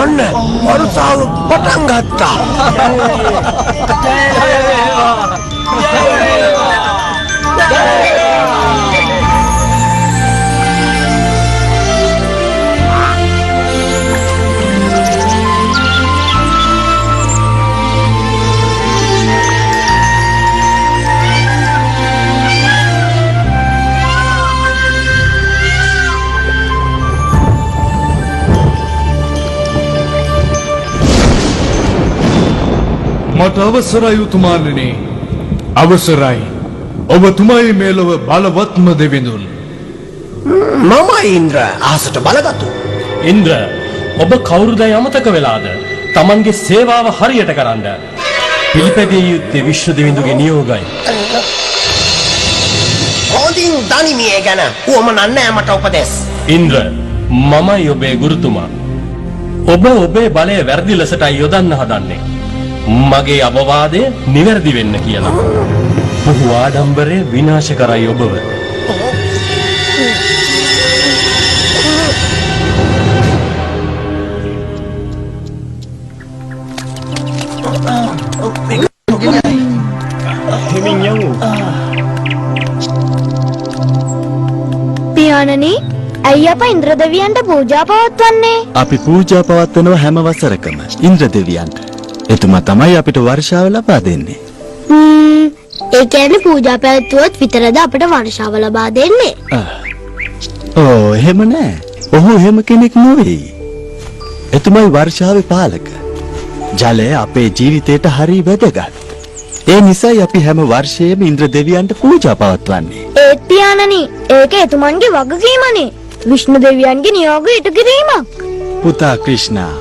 ඔන්න වරුසාව පටන් ගත්තා. මට අවසරයි උතුමාණනි. අවසරයි. ඔබතුමයි මේ ලොව බලවත්ම දෙවිඳුන්. මම ඉන්ද්‍ර ආසට බලගත්තු. ඉන්ද්‍ර ඔබ කවුරුද යමතක වෙලාද? Tamanගේ සේවාව හරියට කරන්න. පිළිපැදිය යුත්තේ විශ්ව දෙවිඳුගේ නියෝගයි. හොඳින් දනිමිය ගැන උවමනක් නෑ මට උපදෙස්. ඉන්ද්‍ර මමයි ඔබේ ගුරුතුමා. ඔබ ඔබේ බලය වැරදි ලෙසටයි යොදන්න හදන්නේ. මගේ අවවාදය නිවැරදි වෙන්න කියලා. පුහු ආඩම්බරය විනාශ කරයි ඔබව. පියාණනි, ඇයි අප ඉන්ද්‍ර දෙවියන්ට පූජා පවත්වන්නේ? අපි පූජා පවත්වනවා හැම වසරකම ඉන්ද්‍ර දෙවියන්ට. එතුමා තමයි අපිට වර්ෂාව ලබා දෙන්නේ. ඒ කියන්නේ පූජා පැවැත්වුවොත් විතරද අපිට වර්ෂාව ලබා දෙන්නේ? එහෙම නෑ. ඔහු එහෙම කෙනෙක් නෙවෙයි. එතුමයි වර්ෂාවේ පාලක. ජලය අපේ ජීවිතයට හරි වැදගත්. ඒ නිසායි අපි හැම වර්ෂයේම ඉන්ද්‍ර දෙවියන්ට පූජා පවත්වන්නේ. ඒත් පියාණනි, ඒක එතුමන්ගේ වගකීමනේ. විෂ්ණු දෙවියන්ගේ නියෝගය ඉටු කිරීමක්. පුතා ක්‍රිෂ්ණා,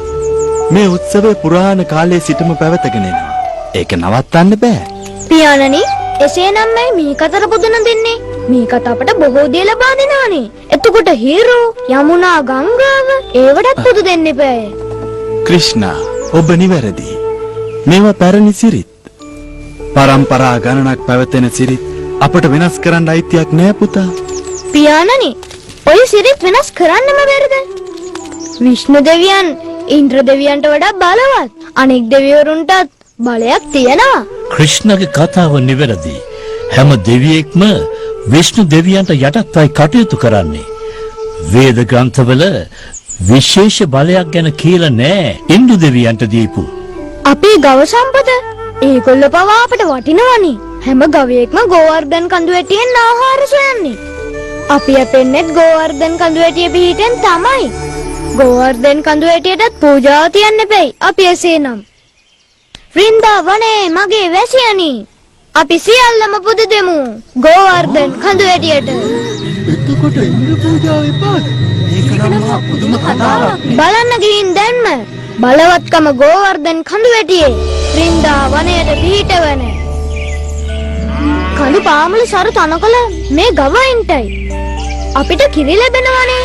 මේ උත්සවය පුරාණ කාලයේ සිටම පැවතගෙන එනවා. ඒක නවත්තන්න බෑ. පියාණනි, එසේනම් මේ කතර පුදුන දෙන්නේ. මේ කත අපට බොහෝ දේ ලබා දෙනවානේ. එතකොට හීරෝ, යමුනා, ගංගාව ඒවටත් පුදු දෙන්න එපාය. ක්‍රිෂ්ණා, ඔබ නිවැරදි. මේවා පැරණි සිරිත්. පරම්පරා ගණනක් පැවතෙන සිරිත් අපට වෙනස් කරන්න අයිතියක් නෑ පුතා. පියාණනි, ඔය සිරිත් වෙනස් කරන්නම බැරිද? විෂ්ණු දෙවියන් ඉන්ද්‍ර දෙවියන්ට වඩා බලවත්. අනෙක් දෙවිවරුන්ටත් බලයක් තියෙනවා. ක්‍රිෂ්ණගේ කතාව නිවැරදි. හැම දෙවියෙක්ම විෂ්ණු දෙවියන්ට යටත්වයි කටයුතු කරන්නේ. වේද ග්‍රන්ථවල විශේෂ බලයක් ගැන කියලා නෑ ඉන්ද්‍ර දෙවියන්ට දීපු. අපේ ගව සම්පත ඒගොල්ල පවා අපට වටිනවනේ. හැම ගවයෙක්ම ගෝවර්ධන කඳු වැටියෙන් ආහාර සොයන්නේ. අපි අපෙන්නෙත් ගෝවර්ධන කඳු වැටිය පිහිටෙන් තමයි. ගෝවර්ධන කඳු වැටියටත් පූජාව තියන්න එපැයි. අපි එසේනම් වෘන්දාවනේ මගේ වැසියනි, අපි සියල්ලම පුද දෙමු ගෝවර්ධන කඳු වැටියට. එතකොට ඉන්ද්‍ර පූජාව එපාද? ඒක නම් පුදුම කතාවක්. බලන්න ගිහින් දැන්ම බලවත්කම ගෝවර්ධන කඳු වැටියේ වෘන්දාවනයට පිහිටවන කඳු පාමුල සරු තනකොළ මේ ගවයින්ටයි. අපිට කිරි ලැබෙනවනේ.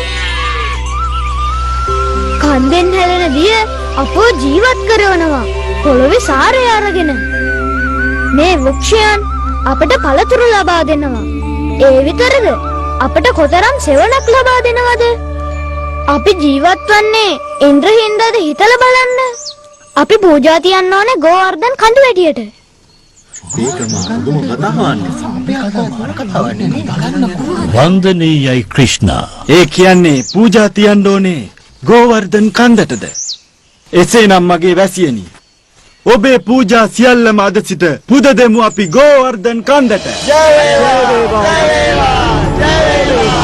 කන්දෙන් හැලෙන දිය අපෝ ජීවත් කරනවා පොළොවේ සාරය අරගෙන. මේ වෘක්ෂයන් අපට පළතුරු ලබා දෙනවා. ඒ විතරද අපට කොතරම් සෙවණක් ලබා දෙනවද? අපි ජීවත් වන්නේ ඉන්ද්‍ර හින්දාද හිතලා බලන්න. අපි පූජා තියන්න ඕනේ ගෝවර්ධන කඳු වැටියට. වන්දනීයයි ක්‍රිෂ්ණා. ඒ කියන්නේ පූජා තියන්න ඕනේ ගෝවර්ධන කන්දටද? එසේනම් මගේ වැසියනි, ඔබේ පූජා සියල්ලම අද සිට පුද දෙමු අපි ගෝවර්ධන කන්දට. ජය වේවා! ජය වේවා! ජය වේවා!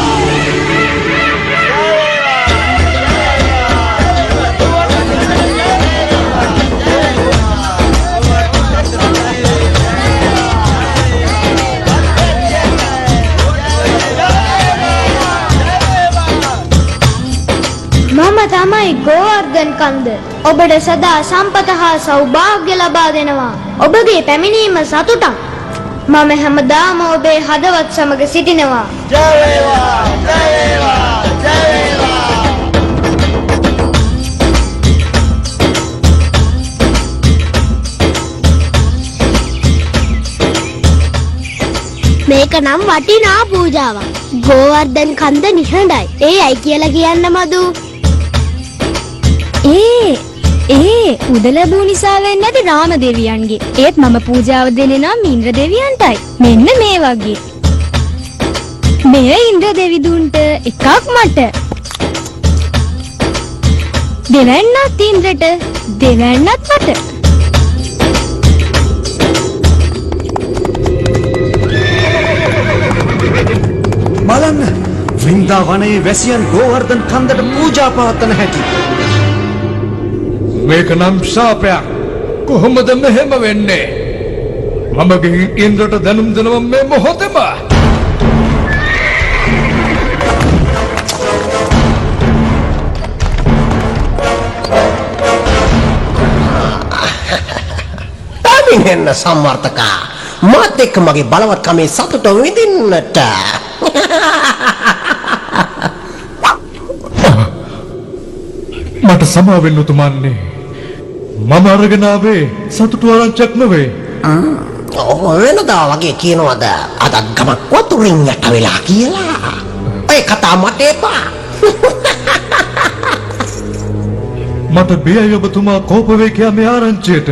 මම තමයි ගෝවර්ධන කන්ද. ඔබට සදා සම්පත හා සෞභාග්‍ය ලබා දෙනවා. ඔබගේ පැමිණීම සතුටක්. මම හැමදාම ඔබේ හදවත් සමග සිටිනවා. ජය වේවා! ජය වේවා! ජය වේවා! මේක නම් වටිනා පූජාවක්. ගෝවර්ධන කන්ද නිහඬයි. ඒ අයි කියලා කියන්න මදු. ඒ උද ලැබූ නිසා වෙන්නේ නැති රාම දෙවියන්ගේ. ඒත් මම පූජාව දෙන්නේ නම් ඉන්ද්‍ර දෙවියන්ටයි. මෙන්න මේ වගේ. මේ ඉන්ද්‍ර දෙවිදුන්ට එකක් මට. දෙවැන්නත් ඉන්ද්‍රට, දෙවැන්නත් මට. බලන්න වෘන්දාවනයේ වැසියන් ගෝවර්ධන කන්දට පූජා පවත්වන හැටි. මේක නම් ශාපයක්. කොහොමද මෙහෙම වෙන්නේ? මම ගිහින් ඉන්ද්‍රට දැනුම් දෙනවා මේ මොහොතේම. තාමිනෙන්න සම්වර්තකා. මාත් එක්ක මගේ බලවත්කමේ සතුට විඳින්නට. මට සමා වෙන්න උතුමන්නේ. මම අරගෙන ආවේ සතුටු ආරංචියක් නෙවෙයි. වෙනදා වගේ කියනවද අදත් ගමක් වතුරින් යට වෙලා කියලා? ඔය කතා මට එපා. මට බියයි ඔබතුමා කෝප වේ කියා මේ ආරංචියට.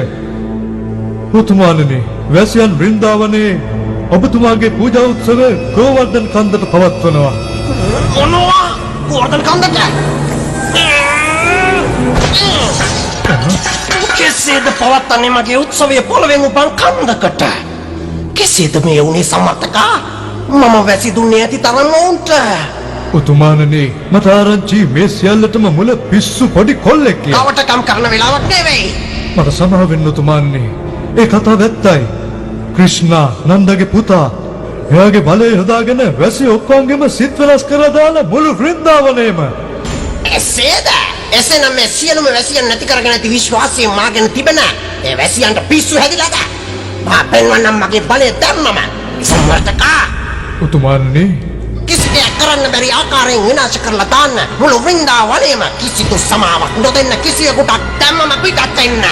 උතුමාණනි, වැසියන් වෘන්දාවනයේ ඔබතුමාගේ පූජා උත්සවය ගෝවර්ධන කන්දට පවත්වනවා. මොනවා? ගෝවර්ධන කන්දට? කෙසේද පවත්වන්නේ මගේ උත්සවය පොළවෙන් උපන් කන්දකට? කෙසේද මේ වුනේ සම්මතකා? මම වැසි දුන්නේ ඇති තරම් නොඋන්ට. උතුමාණනි, මට ආරංචි මේ සියල්ලටම මුල පිස්සු පොඩි කොල්ලෙක් කියලා. කවටකම් කරන වෙලාවක් නෙවෙයි. මට සමා වෙන්න උතුමාණනි. ඒ කතාව ඇත්තයි. ක්‍රිෂ්ණා නන්දගේ පුතා එයාගේ බලය යොදාගෙන වැසි ඔක්කොන්ගෙම සිත් වෙනස් කරලා දාලා මුළු වෘන්දාවනයේම. එසේද? එසේනම් මේ සියලුම වැසියන් නැති කරගෙන ඇති විශ්වාසය මාගෙන තිබෙන ඒ වැසියන්ට පිස්සු හැදිලාද? මා පෙන්වන්නම් මගේ බලය දැම්මම. සම්වර්තකා. උතුමාණනි, කිසි දෙයක් කරන්න බැරි ආකාරයෙන් විනාශ කරලා දාන්න මුළු වෘන්දාවනයේම කිසිදු සමාවක් නොදෙන්න කිසියෙකුට දැම්මම පිටත් වෙන්න.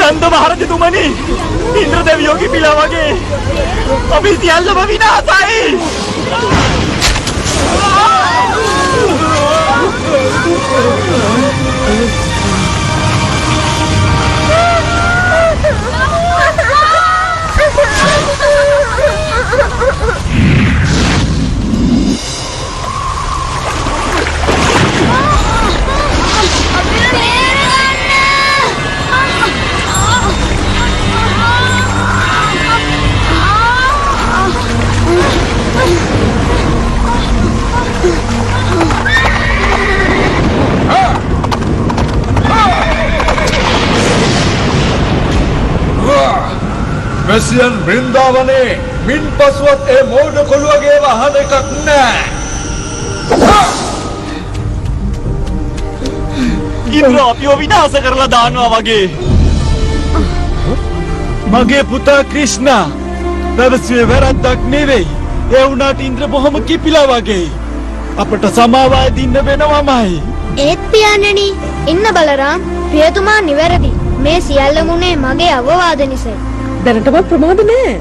නන්ද මහරජතුමනි, ඉන්ද්‍ර දෙවියෝ කිපිලා වගේ අපි සියල්ලම විනාශයි. වැසියන් වෘන්දාවනයේ මින් පසුවත් ඒ මෝඩ කොළුවගේ වහන එකක් නෑ. ඉන්ද්‍ර අපිව විනාශ කරලා දානවා වගේ. මගේ පුතා ක්‍රිෂ්ණා පැවසුවේ වැරද්දක් නෙවෙයි. ඒ වුණාට ඉන්ද්‍ර බොහොම කිපිලා වගේ. අපට සමාව දෙන්න වෙනවමයි. ඒත් පියාණෙනි ඉන්න බලරාම් පියතුමා නිවැරදි. මේ සියල්ලම උනේ මගේ අවවාද නිසා. දැනටම ප්‍රමාද නෑ.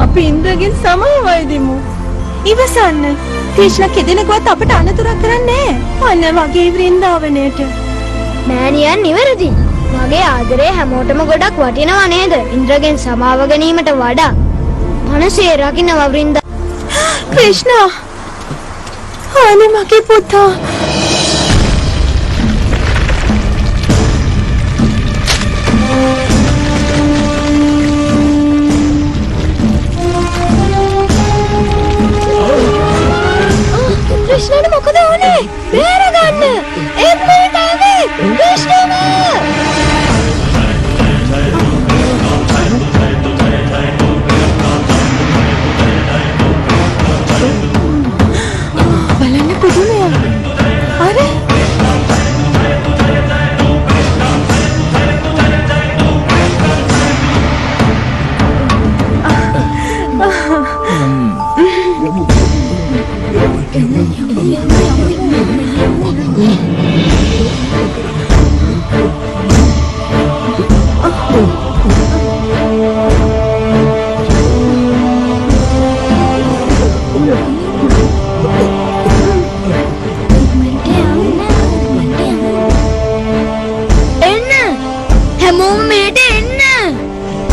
අපි ඉන්ද්‍රගෙන් සමාවයි දෙමු. ඉවසන්න. ක්‍රිෂ්ණ කෙදෙනකවත් අපට අනතුරක් කරන්නේ නෑ. අන්න වගේ වෘන්දාවනයේට. මෑණියන් නිවැරදි. මගේ ආදරේ හැමෝටම ගොඩක් වටිනවා නේද? ඉන්ද්‍රගෙන් සමාව ගැනීමට වඩා මනසේ රකින්නවා වෘන්දා. ක්‍රිෂ්ණ. අනේ මගේ පුතා. ක්‍රිෂ්ණට මොකද වුනේ? බේරගන්න! එන්නට ආවේ! ක්‍රිෂ්ණම! බලන්න පුදුමයක්. අර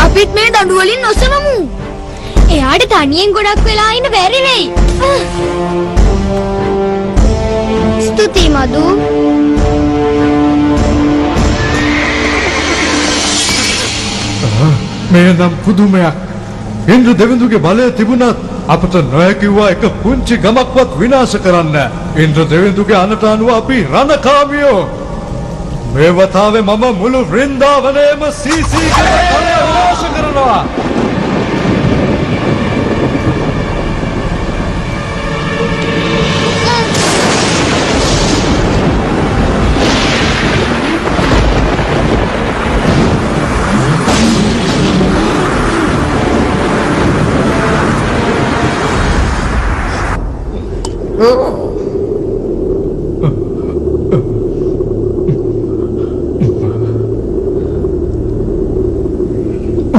අපිත් මේ දඬු වලින් නොසවමු. එයාට තනියෙන් ගොඩක් වෙලා ඉන්න බැරි වෙයි. ස්තුතියි මදු. මේ නම් පුදුමයක්. ඉන්ද්‍ර දෙවිඳුගේ බලය තිබුණත් අපට නොහැකිවුවා එක පුංචි ගමක්වත් විනාශ කරන්න. ඉන්ද්‍ර දෙවිඳුගේ අනට අනුව අපි රණකාමියෝ. මේ වතාවේ මම මුළු වෘන්දාවනයේම සීසී බලය විනාශ කරනවා.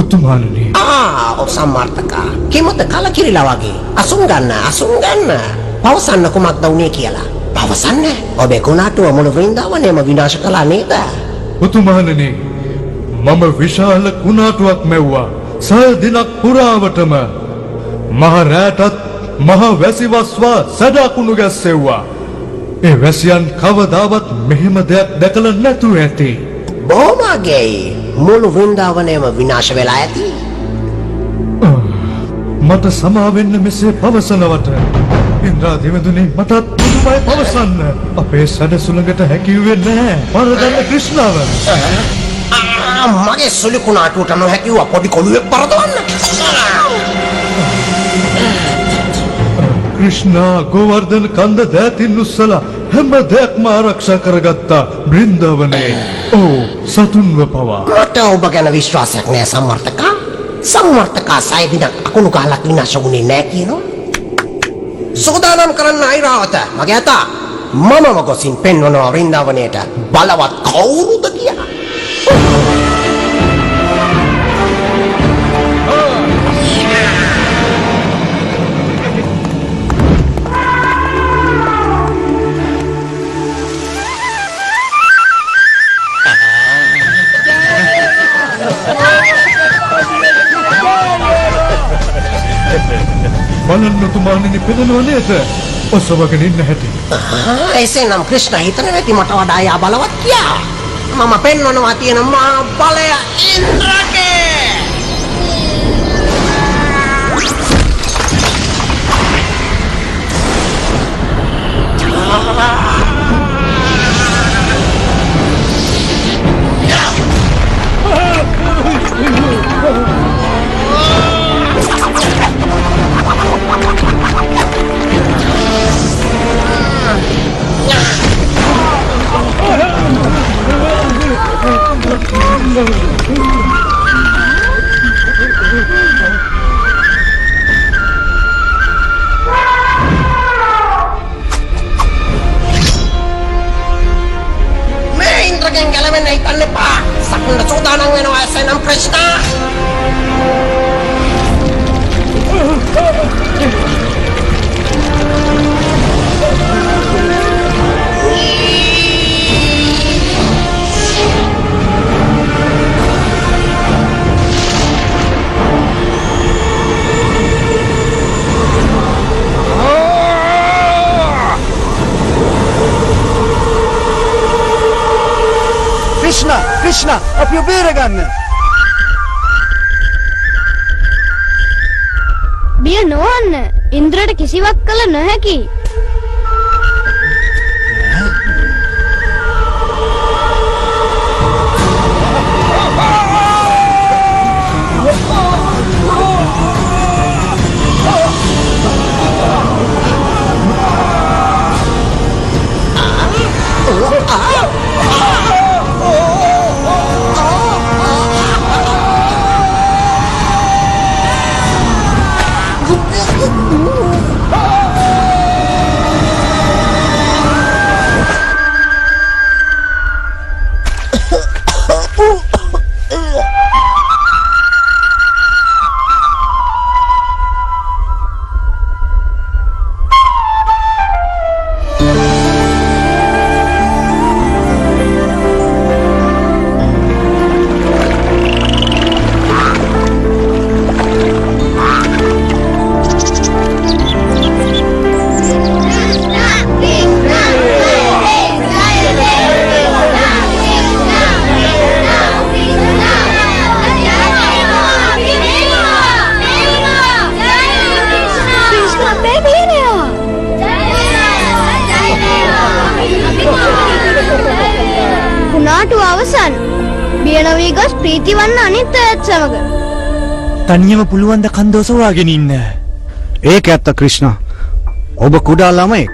උතුමාණනි. සම්මාර්ථකා. කිමොත කලකිරිලා වගේ. අසුන් ගන්න. පවසන්න කුමක්ද වුනේ කියලා. පවසන්න. ඔබේ කුණාටුව මුළු වෘන්දාවනයම විනාශ කළා නේද? උතුමාණනි, මම විශාල කුණාටුවක් මැව්වා. සය දිනක් පුරාවටම මහ රැටත් මහ වැසිවස්වා සඩකුණු ගැස්සෙව්වා. ඒ වැසියන් කවදාවත් මෙහෙම දෙයක් දැකලා නැතුව ඇති. බොහොමගේ මුළු වෘන්දාවනයම විනාශ වෙලා ඇති. මට සමාවෙන්න මෙසේ පවසනවට ඉන්ද්‍රා දෙවිඳුනි මටත් පුදුමයි පවසන්න. අපේ සැඩසුළඟට හැකිව්වේ නැහැ පරදන්න ක්‍රිෂ්ණාව. මගේ සුළු කුණාටුවට නොහැකිව පොඩි කොළුවෙක් පරදවන්න. ක්‍රිෂ්ණා ගෝවර්ධන කන්ද දෑතින් උස්සලා හැම දෙයක්ම ආරක්ෂා කරගත්තා බ්‍රින්දාවනයේ. සතුන්ව පවා. මට ඔබ ගැන විශ්වාසයක් නෑ සම්වර්තකා. සම්වර්තකා සය දිනක් අකුණු ගහලක් විනාශ වුණේ නෑ කියනවා. සෝදානම් කරන්න අයිරාවත මගේ අතා. මමම ගොසින් පෙන්වනවා වෘන්දාවනයට බලවත් කවුරුද කියලා. බලන්න තුමාණනි පෙදෙනව නේද? ඔසවගෙන ඉන්න හැටි. එසේනම් ක්‍රිෂ්ණ හිතන නැති මට වඩා යා බලවත් කියා. මම පෙන්වනවා තියෙන මා බලය ඉන්ද්‍රගේ. ගැන හිතන්න එපා. සකුණ සූදානම් වෙනවා එසේනම් ක්‍රිෂ්ණා. ක්‍රිෂ්ණා අපිව බේරගන්න. බිය නොවන්න. ඉන්ද්‍රට කිසිවක් කළ නොහැකි. අවසන්. බිය නොවී ගොස් ප්‍රීති වන්න අනිත් අයත් සමග. තනියම පුළුවන් ද කන්දෝස හොයාගෙන ඉන්න. ඒක ඇත්ත ක්‍රිෂ්ණා. ඔබ කුඩා ළමයි.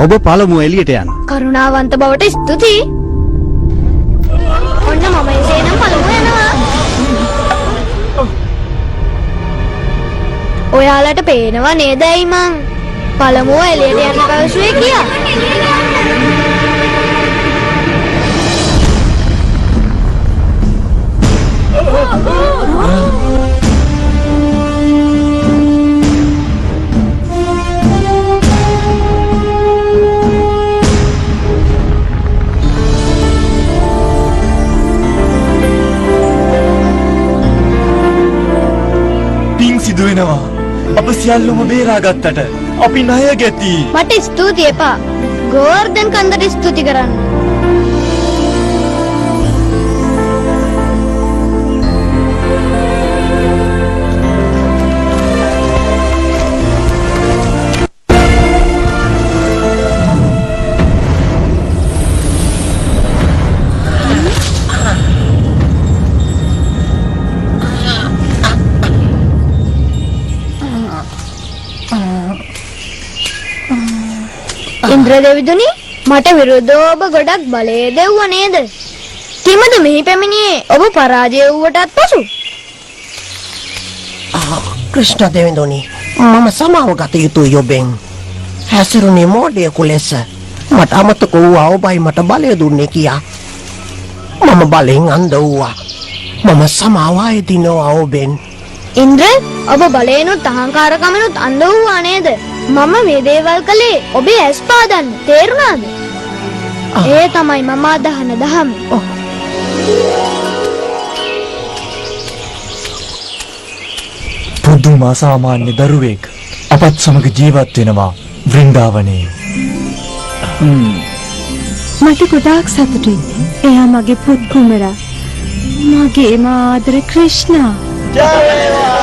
ඔබ පළමුව එළියට යන්න. කරුණාවන්ත බවට ස්තුතියි. ඔන්න මම එසේනම් පළමුව යනවා. ඔයාලට පේනවා නේද ඇයි මං පළමුව එළියට යන්න පැවසුවේ කියලා? සිදු වෙනවා. අප සියල්ලම බේරාගත්තට අපි ණය ගැති. මට ස්තුතියි එපා. ගෝවර්ධන කන්දට ස්තුති කරන්න. ඉන්ද්‍ර දෙවිඳුනි මට විරුද්ධව ඔබ ගොඩක් බලය දෙව්වා නේද? කිමද මෙහි පැමිණියේ ඔබ පරාජය වූවටත් පසු? ක්‍රිෂ්ණ දෙවිඳුනි මම සමාව ගත යුතුයි ඔබෙන්. හැසිරුණේ මෝඩයෙකු ලෙස. මට අමතක වූවා ඔබයි මට බලය දුන්නේ කියා. මම බලෙන් අන්ධ වූවා. මම සමාව අයදිනවා ඔබෙන්. ඉන්ද්‍ර ඔබ බලයෙන්ුත් අහංකාරකමෙනුත් අන්ධ වූවා නේද? මම මේ දේවල් කළේ ඔබේ ඇස් පාදන්න. තේරුණාද? ඒ තමයි මම අදහන දහම. පුදුම අසාමාන්‍ය දරුවෙක් අපත් සමග ජීවත් වෙනවා වෘන්දාවනයේ. මට ගොඩාක් සතුටුයි. එයා මගේ පුත් කුමරා. මගේ ආදර ක්‍රිෂ්ණා. ජය වේවා!